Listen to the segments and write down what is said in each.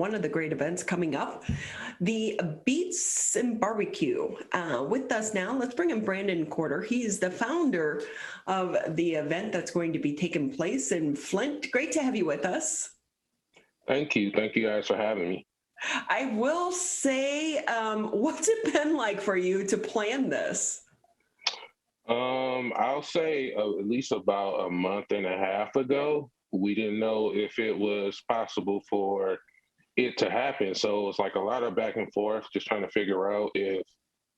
one of the great events coming up, the Beats and Barbecue. With us now, let's bring in Brandon Corder. He's the founder of the event that's going to be taking place in Flint. Great to have you with us. Thank you. Thank you guys for having me. I will say, what's it been like for you to plan this? I'll say at least about a month and a half ago, we didn't know if it was possible for it to happen. So it was like a lot of back and forth, just trying to figure out if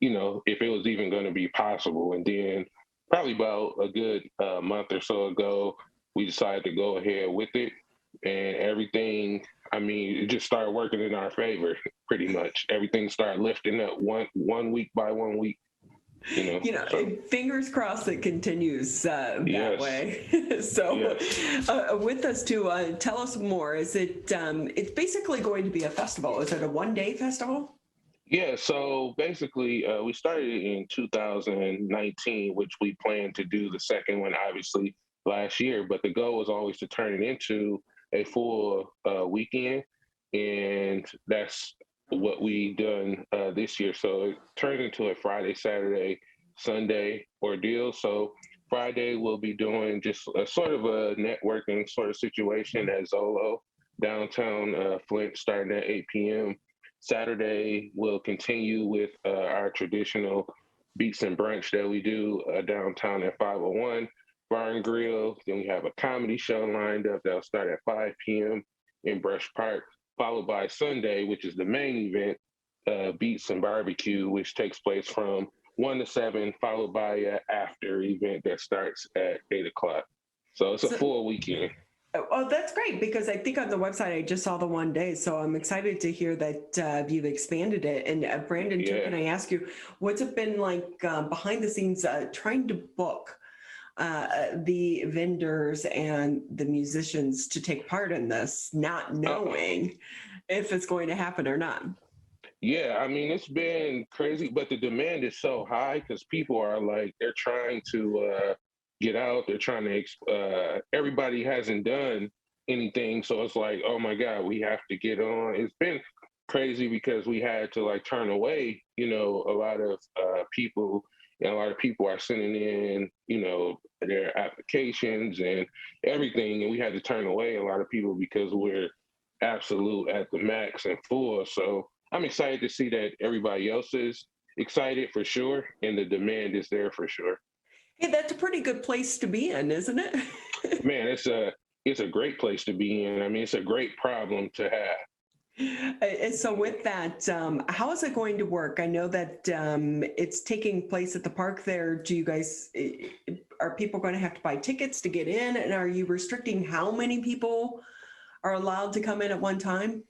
it was even going to be possible. And then probably about a good month or so ago, we decided to go ahead with it. And everything, it just started working in our favor, pretty much. Everything started lifting up one week by 1 week. Fingers crossed it continues that Yes. way. So, Yes. With us too, tell us more. Is it? It's basically going to be a festival. Is it a one-day festival? Yeah. So basically, we started in 2019, which we planned to do the second one, obviously, last year. But the goal was always to turn it into a full weekend, and that's what we done this year. So it turned into a Friday, Saturday, Sunday ordeal. So Friday we'll be doing just a sort of a networking sort of situation at Zolo downtown Flint, starting at 8 p.m. Saturday we'll continue with our traditional beats and brunch that we do downtown at 501 Bar and Grill. Then we have a comedy show lined up that'll start at 5 p.m. in Brush Park, followed by Sunday, which is the main event, Beats and Barbecue, which takes place from 1 to 7, followed by an after event that starts at 8 o'clock. So it's a full weekend. Oh, that's great, because I think on the website I just saw the one day, so I'm excited to hear that you've expanded it. And Brandon, too, can I ask you, what's it been like behind the scenes trying to book the vendors and the musicians to take part in this, not knowing if it's going to happen or not? Yeah, it's been crazy, but the demand is so high because people are like, they're trying to get out. They're trying to, everybody hasn't done anything. So it's like, oh my God, we have to get on. It's been crazy because we had to like turn away, a lot of people, and a lot of people are sending in, their applications and everything. And we had to turn away a lot of people because we're absolute at the max and full. So I'm excited to see that everybody else is excited for sure, and the demand is there for sure. Hey, that's a pretty good place to be in, isn't it? Man, it's a great place to be in. It's a great problem to have. And so with that, how is it going to work? I know that it's taking place at the park there. Do you guys, are people going to have to buy tickets to get in? And are you restricting how many people are allowed to come in at one time?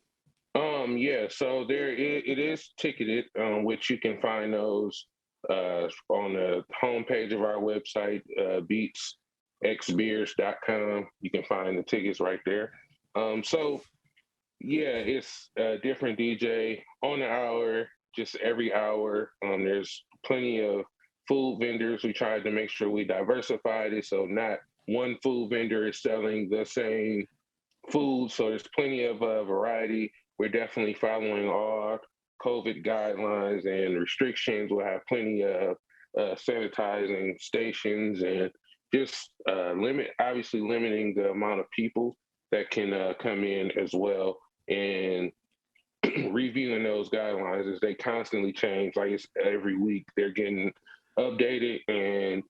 Yeah, so it is ticketed, which you can find those on the homepage of our website, beatsxbeers.com. You can find the tickets right there. So yeah, it's a different DJ on the hour, just every hour. There's plenty of food vendors. We tried to make sure we diversified it, so not one food vendor is selling the same food. So there's plenty of variety. We're definitely following all COVID guidelines and restrictions. We'll have plenty of sanitizing stations, and just obviously limiting the amount of people that can come in as well, and reviewing those guidelines as they constantly change. Like it's every week they're getting updated, and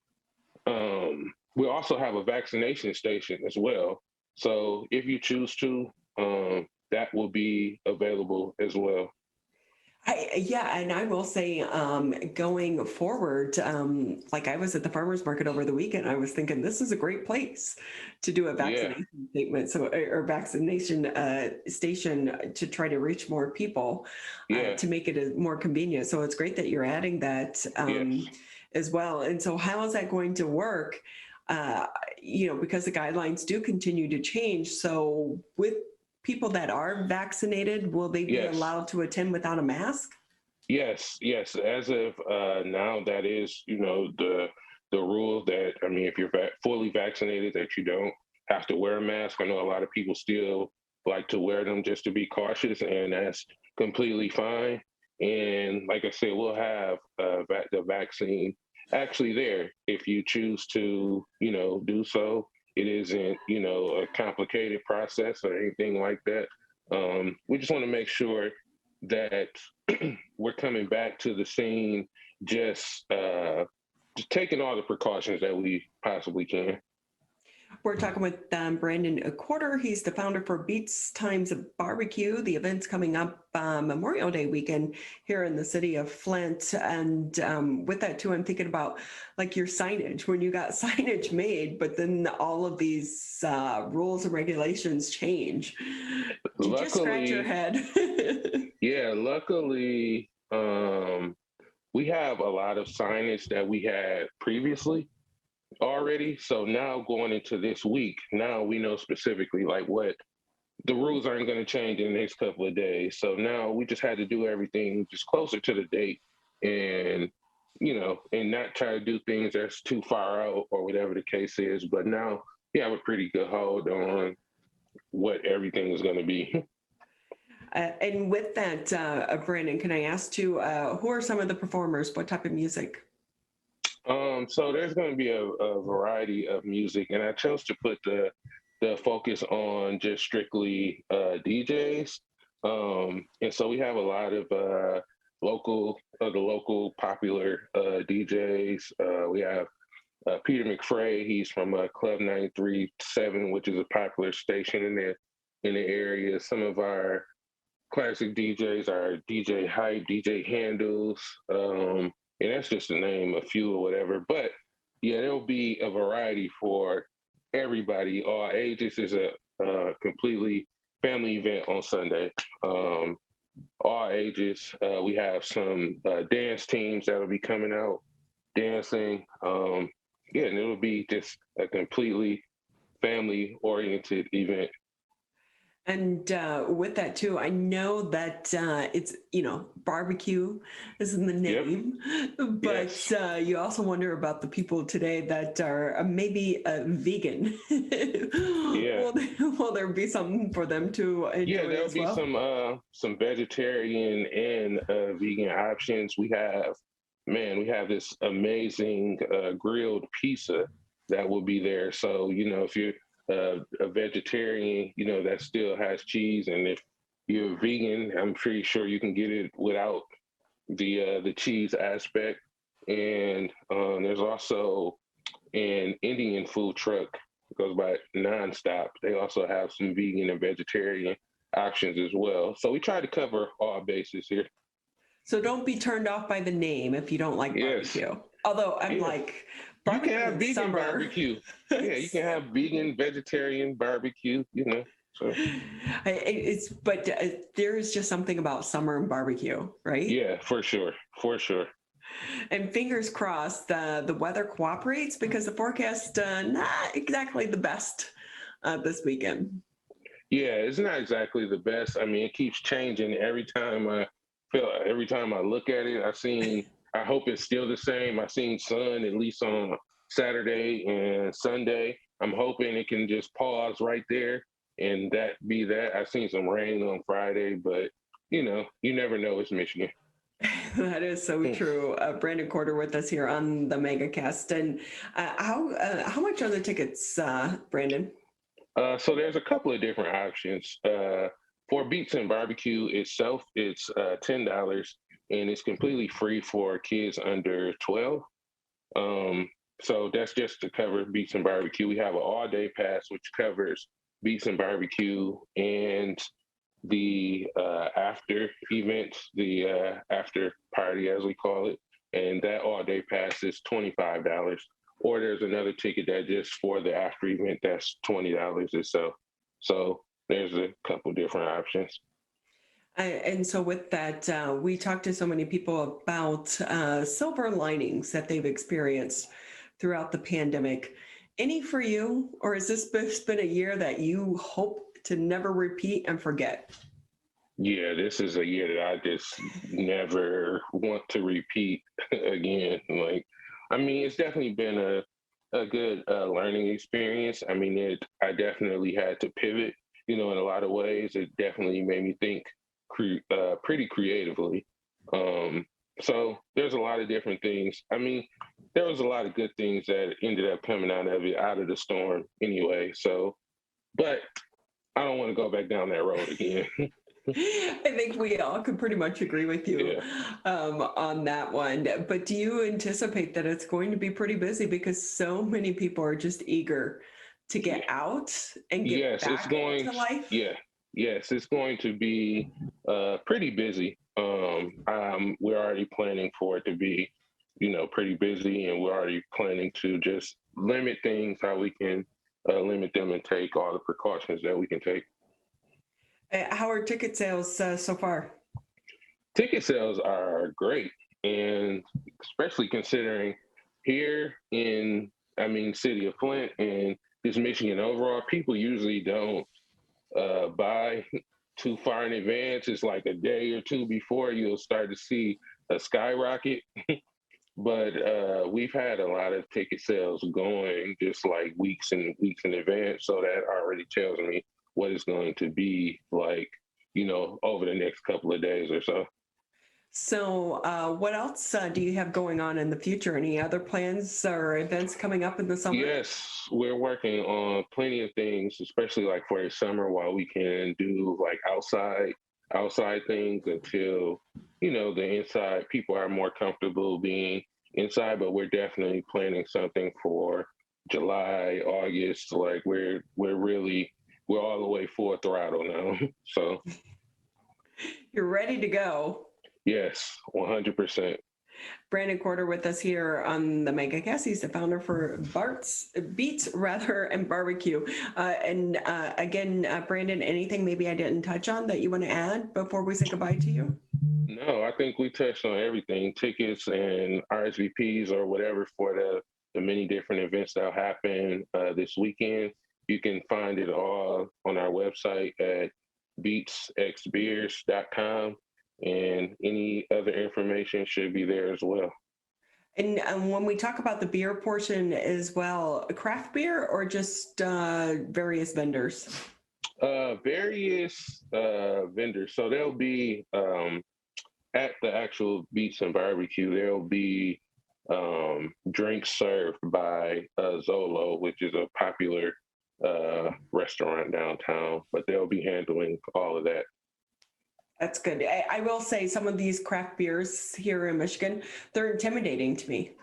we also have a vaccination station as well. So if you choose to, that will be available as well. And I will say, going forward, like I was at the farmers market over the weekend, I was thinking this is a great place to do a vaccination statement, or vaccination station to try to reach more people, to make it more convenient. So it's great that you're adding that as well. And so how is that going to work? Because the guidelines do continue to change. So with people that are vaccinated, will they be allowed to attend without a mask? Yes. As of now, that is, the rule that, if you're fully vaccinated, that you don't have to wear a mask. I know a lot of people still like to wear them just to be cautious, and that's completely fine. And like I said, we'll have the vaccine actually there if you choose to, do so. It isn't, a complicated process or anything like that. We just want to make sure that we're coming back to the scene just taking all the precautions that we possibly can. We're talking with Brandon Quarter. He's the founder for Beats Times Barbecue. The event's coming up Memorial Day weekend here in the city of Flint. And with that too, I'm thinking about like your signage, when you got signage made, but then all of these rules and regulations change. Did you just scratch your head? Yeah, luckily, we have a lot of signage that we had previously already. So now going into this week, now we know specifically like what the rules aren't going to change in the next couple of days. So now we just had to do everything just closer to the date and, and not try to do things that's too far out or whatever the case is. But now we have a pretty good hold on what everything is going to be. And with that, Brandon, can I ask you, who are some of the performers? What type of music? So there's going to be a variety of music, and I chose to put the focus on just strictly DJs. And so we have a lot of the local popular DJs. We have Peter McFray. He's from Club 93.7, which is a popular station in the area. Some of our classic DJs are DJ Hype, DJ Handles. And that's just to name a few or whatever. But yeah, there'll be a variety for everybody, all ages. Is a completely family event on Sunday. All ages. We have some dance teams that'll be coming out dancing. And it'll be just a completely family-oriented event. And with that too, I know that it's, barbecue is in the name, yep. But yes. You also wonder about the people today that are maybe vegan. Yeah. Will there be something for them to enjoy? Yeah, there'll be some vegetarian and vegan options. We have this amazing grilled pizza that will be there. So, if you're a vegetarian, that still has cheese, and if you're vegan, I'm pretty sure you can get it without the cheese aspect. And there's also an Indian food truck that goes by Nonstop. They also have some vegan and vegetarian options as well. So we try to cover all bases here. So don't be turned off by the name if you don't like barbecue. Although I'm like, you can have vegan barbecue. Yeah, you can have vegan, vegetarian barbecue, So. But there is just something about summer and barbecue, right? Yeah, for sure. And fingers crossed the weather cooperates, because the forecast not exactly the best this weekend. Yeah, it's not exactly the best. I mean, it keeps changing every time I look at it. I hope it's still the same. I've seen sun at least on Saturday and Sunday. I'm hoping it can just pause right there and that be that. I've seen some rain on Friday, but you never know. It's Michigan. That is so true. Brandon Quarter with us here on the MegaCast. And how much are the tickets, Brandon? So there's a couple of different options. For Beats and Barbecue itself, it's $10, and it's completely free for kids under 12. So that's just to cover Beats and Barbecue. We have an all-day pass, which covers Beats and Barbecue and the after event, the after party, as we call it. And that all-day pass is $25. Or there's another ticket that just for the after event, that's $20 or so. So there's a couple different options. And so with that, we talked to so many people about silver linings that they've experienced throughout the pandemic. Any for you, or has this been a year that you hope to never repeat and forget? Yeah, this is a year that I just never want to repeat again. It's definitely been a good learning experience. I definitely had to pivot in a lot of ways, it definitely made me think pretty creatively. Um, so there's a lot of different things. I mean, there was a lot of good things that ended up coming out of it, out of the storm anyway. So, but I don't want to go back down that road again. I think we all could pretty much agree with you on that one. But do you anticipate that it's going to be pretty busy because so many people are just eager to get out and get Yes, it's back going. into life? Yeah, yes, it's going to be pretty busy. We're already planning for it to be, pretty busy, and we're already planning to just limit things how we can limit them and take all the precautions that we can take. How are ticket sales so far? Ticket sales are great, and especially considering here in, I mean, city of Flint and just Michigan overall, people usually don't buy too far in advance. It's like a day or two before you'll start to see a skyrocket. But we've had a lot of ticket sales going just like weeks and weeks in advance. So that already tells me what it's going to be like, over the next couple of days or so. So, what else do you have going on in the future? Any other plans or events coming up in the summer? Yes, we're working on plenty of things, especially like for the summer, while we can do like outside things until the inside people are more comfortable being inside. But we're definitely planning something for July, August. Like we're all the way full throttle now. So You're ready to go. yes, 100%. Brandon Quarter with us here on the Mega Cast. He's the founder for Beats rather and Barbecue. Again, Brandon, anything maybe I didn't touch on that you want to add before we say goodbye to you? No, I think we touched on everything. Tickets and RSVPs or whatever for the many different events that'll happen this weekend. You can find it all on our website at beatsxbeers.com, and any other information should be there as well. And when we talk about the beer portion as well, craft beer or just various vendors? Various vendors. So there'll be at the actual Beats and Barbecue, there'll be drinks served by Zolo, which is a popular restaurant downtown, but they'll be handling all of that. That's good. I will say some of these craft beers here in Michigan, they're intimidating to me.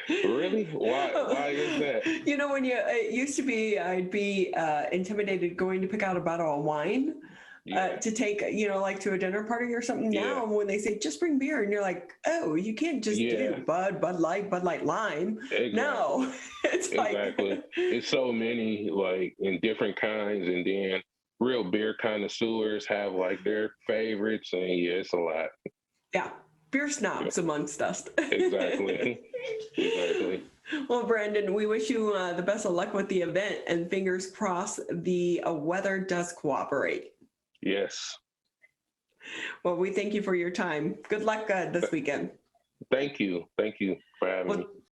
Really? Why is that? When it used to be, I'd be intimidated going to pick out a bottle of wine to take, like to a dinner party or something. Yeah. Now, when they say just bring beer, and you're like, oh, you can't just do Bud Light, Lime. Exactly. No, it's exactly. It's so many like in different kinds, and then real beer connoisseurs have like their favorites, and it's a lot. Yeah. Beer snobs amongst us. Exactly. Exactly. Well, Brandon, we wish you the best of luck with the event, and fingers crossed the weather does cooperate. Yes. Well, we thank you for your time. Good luck this weekend. Thank you. Thank you for having me.